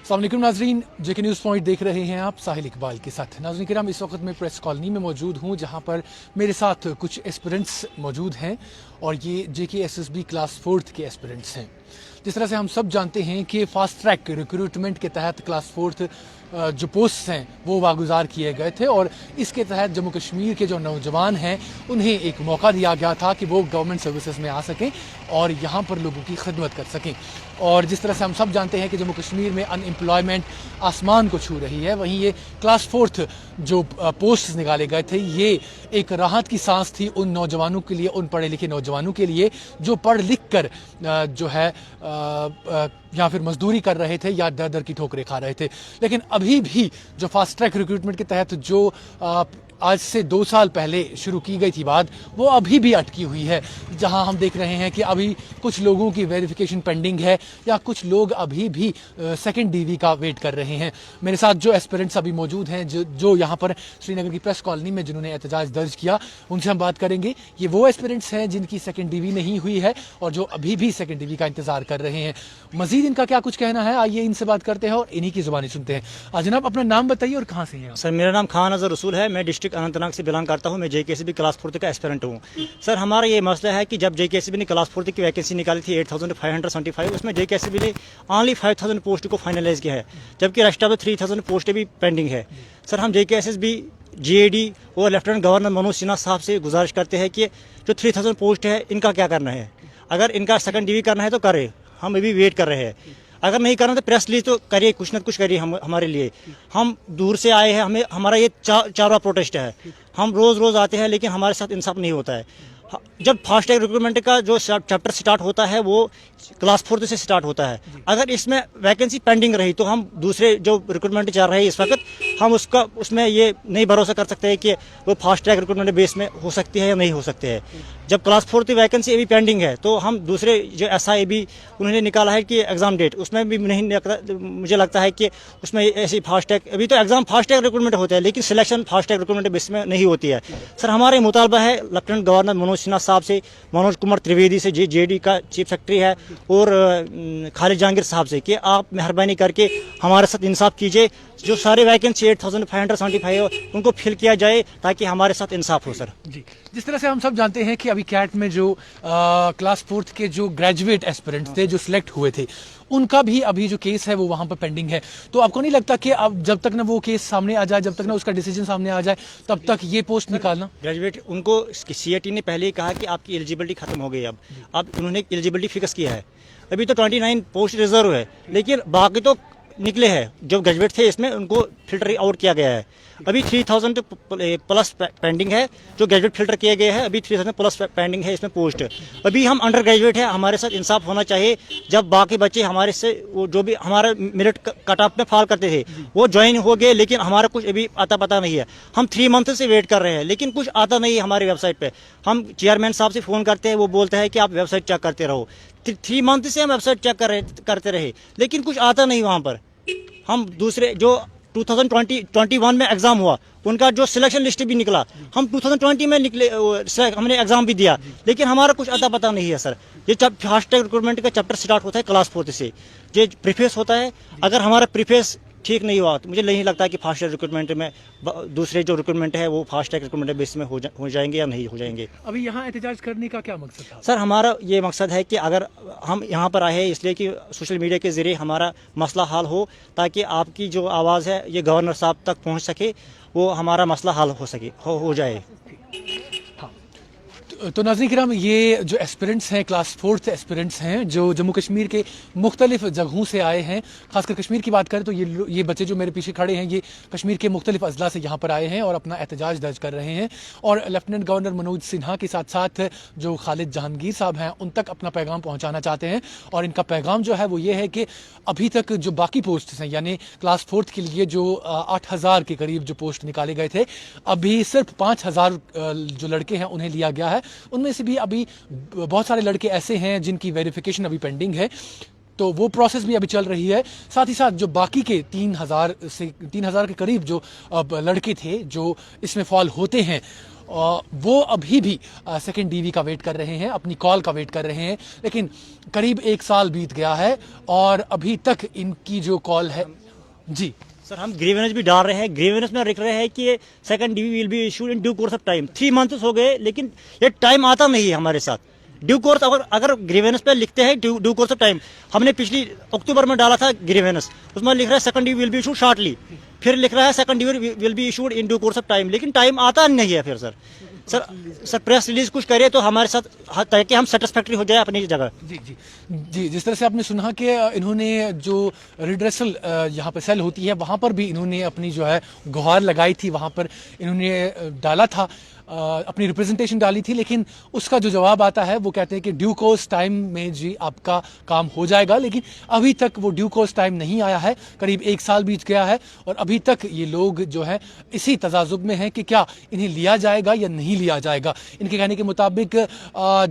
अस्सलाम वालेकुम नाजरीन, जेके न्यूज़ पॉइंट देख रहे हैं आप साहिल इकबाल के साथ। नाजरीन किराम, इस वक्त मैं प्रेस कॉलोनी में मौजूद हूं जहां पर मेरे साथ कुछ एस्पिरेंट्स मौजूद हैं और ये JKSSB क्लास 4th के एस्पिरेंट्स हैं। जिस तरह से हम सब जानते हैं कि फास्ट ट्रैक रिक्रूटमेंट के तहत क्लास 4th जो पोस्ट्स हैं वो वागुजार किए गए थे और इसके तहत जम्मू कश्मीर के जो नौजवान हैं उन्हें एक मौका दिया गया था कि वो गवर्नमेंट सर्विसेज में आ सकें और यहाँ पर लोगों की खिदमत कर सकें। और जिस तरह से हम सब जानते हैं कि जम्मू कश्मीर में अनएम्प्लॉयमेंट आसमान को छू रही है, वहीं ये क्लास 4th जो पोस्ट्स निकाले गए थे ये एक राहत की सांस थी उन नौजवानों के लिए, उन पढ़े लिखे नौजवानों के लिए जो पढ़ लिख कर जो है या फिर मजदूरी कर रहे थे या दर दर की ठोकरें खा रहे थे। लेकिन अभी भी जो फास्ट ट्रैक रिक्रूटमेंट के तहत जो आज से 2 साल पहले शुरू की गई थी बात, वो अभी भी अटकी हुई है। जहां हम देख रहे हैं कि अभी कुछ लोगों की वेरिफिकेशन पेंडिंग है या कुछ लोग अभी भी सेकंड DV का वेट कर रहे हैं। मेरे साथ जो एस्पिरेंट्स अभी मौजूद हैं जो यहाँ पर श्रीनगर की प्रेस कॉलोनी में जिन्होंने एहतजाज दर्ज किया, उनसे हम बात करेंगे। ये वो एस्पिरेंट्स हैं जिनकी सेकंड DV नहीं हुई है और जो अभी भी सेकंड DV का इंतजार कर रहे हैं। मजीद इनका क्या कुछ कहना है, आइए इनसे बात करते हैं और इन्हीं की जुबानी सुनते हैं। जनाब, अपना नाम बताइए और कहाँ से हैं? सर, मेरा नाम खान अजहर रसूल है। मैं डिस्ट्रिक्ट अनंतनाग से बिलोंग करता हूँ। मैं JKSSB क्लास 4th का एस्पिरेंट हूँ। सर, हमारा ये मसला है कि जब JKSSB ने क्लास 4th की वैकेंसी निकाली थी 8575, उसमें JKSSB ने ओनली 5000 पोस्ट को फाइनलाइज किया है, जबकि रेस्ट ऑफ द 3000 पोस्टें भी पेंडिंग है। सर, हम JKSSB GAD और लेफ्टिनेंट गवर्नर मनोज सिन्हा साहब से गुजारिश करते हैं कि जो 3000 पोस्ट है इनका क्या करना है। अगर इनका सेकंड DV करना है तो करे, हम अभी वेट कर रहे हैं। अगर नहीं करना तो प्रेस रिलीज तो करिए, कुछ न कुछ करिए हमारे लिए। हम दूर से आए हैं, हमारा ये चारवा प्रोटेस्ट है। हम रोज़ आते हैं लेकिन हमारे साथ इंसाफ नहीं होता है। जब फास्ट ट्रैक रिक्रूटमेंट का जो चैप्टर स्टार्ट होता है वो क्लास 4th से स्टार्ट होता है। अगर इसमें वैकेंसी पेंडिंग रही तो हम दूसरे जो रिक्रूटमेंट चल रहे हैं इस वक्त, हम उसमें ये नहीं भरोसा कर सकते हैं कि वो फास्ट ट्रैक रिक्रूटमेंट बेस में हो सकती है या नहीं हो सकती है। जब क्लास 4th की वैकेंसी अभी पेंडिंग है तो हम दूसरे जो SIAB उन्होंने निकाला है कि एग्जाम डेट, उसमें भी नहीं, मुझे लगता है कि उसमें ऐसी फास्ट ट्रैक, अभी तो एग्जाम फास्ट ट्रैक रिक्रूटमेंट होता है लेकिन selection fast track recruitment base में नहीं होती है। सर, हमारे मुतालबा है लेफ्टिनेंट गवर्नर मनोज सिन्हा साहब से, मनोज कुमार त्रिवेदी से, JD का चीफ सेक्रेटरी है, और खालिद जहांगीर साहब से कि आप मेहरबानी करके हमारे साथ इंसाफ कीजिए। जो सारे वैकेंसी 8575 है उनको फिल किया जाए ताकि हमारे साथ इंसाफ हो। सर जी, जिस तरह से हम सब जानते हैं कि अभी कैट में जो क्लास 4th के जो ग्रेजुएट एस्पिरेंट्स थे जो सिलेक्ट हुए थे, उनका भी अभी जो केस है वो वहां पर पेंडिंग है। तो आपको नहीं लगता कि अब जब तक ना वो केस सामने आ जाए, जब तक ना उसका डिसीजन सामने आ जाए, तब तक ये पोस्ट निकालना? ग्रेजुएट उनको CAT ने पहले ही कहा कि आपकी एलिजिबिलिटी खत्म हो गई। अब उन्होंने एलिजिबिलिटी फिक्स किया है। अभी तो 29 पोस्ट रिजर्व है लेकिन बाकी तो निकले हैं। जो ग्रेजुएट थे इसमें उनको फिल्टर आउट किया गया है। अभी 3000 प्लस पेंडिंग है, जो ग्रेजुएट फिल्टर किए गए हैं अभी 3000 प्लस पेंडिंग है इसमें पोस्ट। अभी हम अंडर ग्रेजुएट है, हमारे साथ इंसाफ होना चाहिए। जब बाकी बच्चे हमारे से वो जो भी हमारा मेरिट कट ऑफ में फॉल करते थे वो ज्वाइन हो गए, लेकिन हमारा कुछ अभी आता पता नहीं है। हम 3 मंथ से वेट कर रहे हैं लेकिन कुछ आता नहीं है हमारी वेबसाइट पे। हम चेयरमैन साहब से फ़ोन करते हैं, वो बोलते हैं कि आप वेबसाइट चेक करते रहो। 3 मंथ से हम वेबसाइट चेक करते रहे लेकिन कुछ आता नहीं वहाँ पर। हम दूसरे जो 2021 में एग्जाम हुआ उनका जो सिलेक्शन लिस्ट भी निकला, हम 2020 में निकले, हमने एग्जाम भी दिया लेकिन हमारा कुछ अता पता नहीं है। सर, ये फास्ट ट्रैक रिक्रूटमेंट का चैप्टर स्टार्ट होता है क्लास 4th से, ये प्रीफेस होता है। अगर हमारा प्रीफेस ठीक नहीं हुआ तो मुझे नहीं लगता कि फास्ट ट्रैक रिक्रूटमेंट में दूसरे जो रिक्रूटमेंट है वो फास्ट ट्रैक रिक्रूटमेंट बेस में हो जाएंगे या नहीं हो जाएंगे। अभी यहाँ एहतजाज करने का क्या मकसद था? सर, हमारा ये मकसद है कि अगर हम यहाँ पर आए हैं इसलिए कि सोशल मीडिया के ज़रिए हमारा मसला हल हो, ताकि आपकी जो आवाज़ है ये गवर्नर साहब तक पहुँच सके, वो हमारा मसला हल हो सके, हो जाए। तो नाज़रीन किराम, ये जो एस्पिरेंट्स हैं क्लास 4th एस्पिरेंट्स हैं जो जम्मू कश्मीर के मुख्तलिफ जगहों से आए हैं। खासकर कश्मीर की बात करें तो ये बच्चे जो मेरे पीछे खड़े हैं ये कश्मीर के मुख्तलिफ अजला से यहाँ पर आए हैं और अपना एहतजाज दर्ज कर रहे हैं और लेफ्टिनेंट गवर्नर मनोज सिन्हा के साथ साथ जो खालिद जहांगीर साहब हैं उन तक अपना पैगाम पहुँचाना चाहते हैं। और इनका पैगाम जो है वो ये है कि अभी तक जो बाकी पोस्ट हैं यानी क्लास 4th के लिए जो 8000 के करीब जो पोस्ट निकाले गए थे, अभी सिर्फ 5000 जो लड़के हैं उन्हें लिया गया है। उनमें से भी अभी बहुत सारे लड़के ऐसे हैं जिनकी वेरिफिकेशन अभी पेंडिंग है। تو وہ پروسیس بھی ابھی چل رہی ہے. ساتھ ہی ساتھ جو باقی کے 3,000 کے قریب جو لڑکے تھے جو اس میں فال ہوتے ہیں وہ ابھی بھی سیکنڈ ڈی وی کا ویٹ کر رہے ہیں, اپنی کال کا ویٹ کر رہے ہیں. لیکن قریب 1 سال بیت گیا ہے اور ابھی تک ان کی جو کال ہے. جی سر, ہم گریونس بھی ڈال رہے ہیں. گریونس میں لکھ رہے ہیں کہ second D V will be issued in due course of time. 3 months ہو گئے لیکن یہ ٹائم آتا نہیں ہے ہمارے ساتھ. ڈیو کورس اگر گریونس پہ لکھتے ہیں ڈیو کورس آف ٹائم, ہم نے پچھلی اکتوبر میں ڈالا تھا گریونس, اس میں لکھ رہا ہے second D V will be issued shortly, پھر لکھ رہا ہے second D V will be issued in due course of time, لیکن ٹائم آتا نہیں ہے. پھر سر پریس ریلیز کچھ کرے تو ہمارے ساتھ تاکہ ہم سیٹسفیکٹری ہو جائے اپنی جگہ. جی جس طرح سے آپ نے سنا کہ انہوں نے جو ریڈریسل یہاں پہ سیل ہوتی ہے وہاں پر بھی انہوں نے اپنی جو ہے گہار لگائی تھی, وہاں پر انہوں نے ڈالا تھا, اپنی ریپرزنٹیشن ڈالی تھی. لیکن اس کا جو جواب آتا ہے وہ کہتے ہیں کہ ڈیو کورس ٹائم میں جی آپ کا کام ہو جائے گا. لیکن ابھی تک وہ ڈیو کورس ٹائم نہیں آیا ہے, قریب 1 سال بیت گیا ہے اور ابھی تک یہ لوگ جو ہے اسی تذابذب میں ہیں کہ کیا انہیں لیا جائے گا یا نہیں لیا جائے گا. ان کے کہنے کے مطابق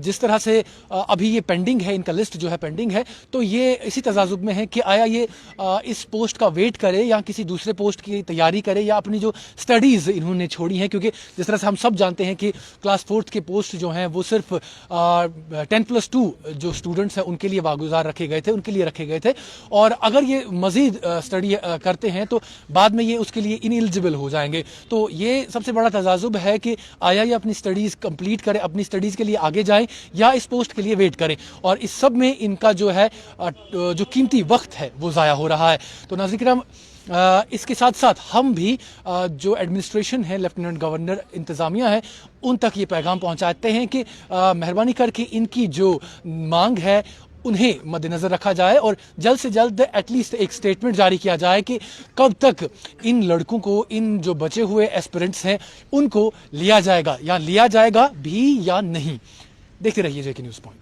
جس طرح سے ابھی یہ پینڈنگ ہے, ان کا لسٹ جو ہے پینڈنگ ہے, تو یہ اسی تذابذب میں ہے کہ آیا یہ اس پوسٹ کا ویٹ کرے یا کسی دوسرے پوسٹ کی تیاری کرے یا اپنی جو سٹڈیز انہوں نے چھوڑی ہیں. کیونکہ جس طرح سے ہم سب جانتے ہیں کہ کلاس 4 کے پوسٹ جو ہیں وہ صرف 10+2 جو اسٹوڈنٹس ہیں ان کے لیے واگزار رکھے گئے تھے, اور اگر یہ مزید اسٹڈی کرتے ہیں تو بعد میں یہ اس کے لیے انیلیجبل ہو جائیں گے. تو یہ سب سے بڑا تذابذب ہے کہ آیا یہ اپنی اسٹڈیز کمپلیٹ کرے, اپنی اسٹڈیز کے لیے آگے جائیں یا اس پوسٹ کے لیے ویٹ کریں. اور اس سب میں ان کا جو ہے جو قیمتی وقت ہے وہ ضائع ہو رہا ہے. تو ناظرین کرام, اس کے ساتھ ساتھ ہم بھی جو ایڈمنسٹریشن ہے, لیفٹیننٹ گورنر, انتظامیہ ہے, ان تک یہ پیغام پہنچاتے ہیں کہ مہربانی کر کے ان کی جو مانگ ہے انہیں مد نظر رکھا جائے اور جلد سے جلد ایٹ لیسٹ ایک سٹیٹمنٹ جاری کیا جائے کہ کب تک ان لڑکوں کو, ان جو بچے ہوئے ایسپیرنٹس ہیں ان کو لیا جائے گا بھی یا نہیں. دیکھتے رہیے JK نیوز پوائنٹ.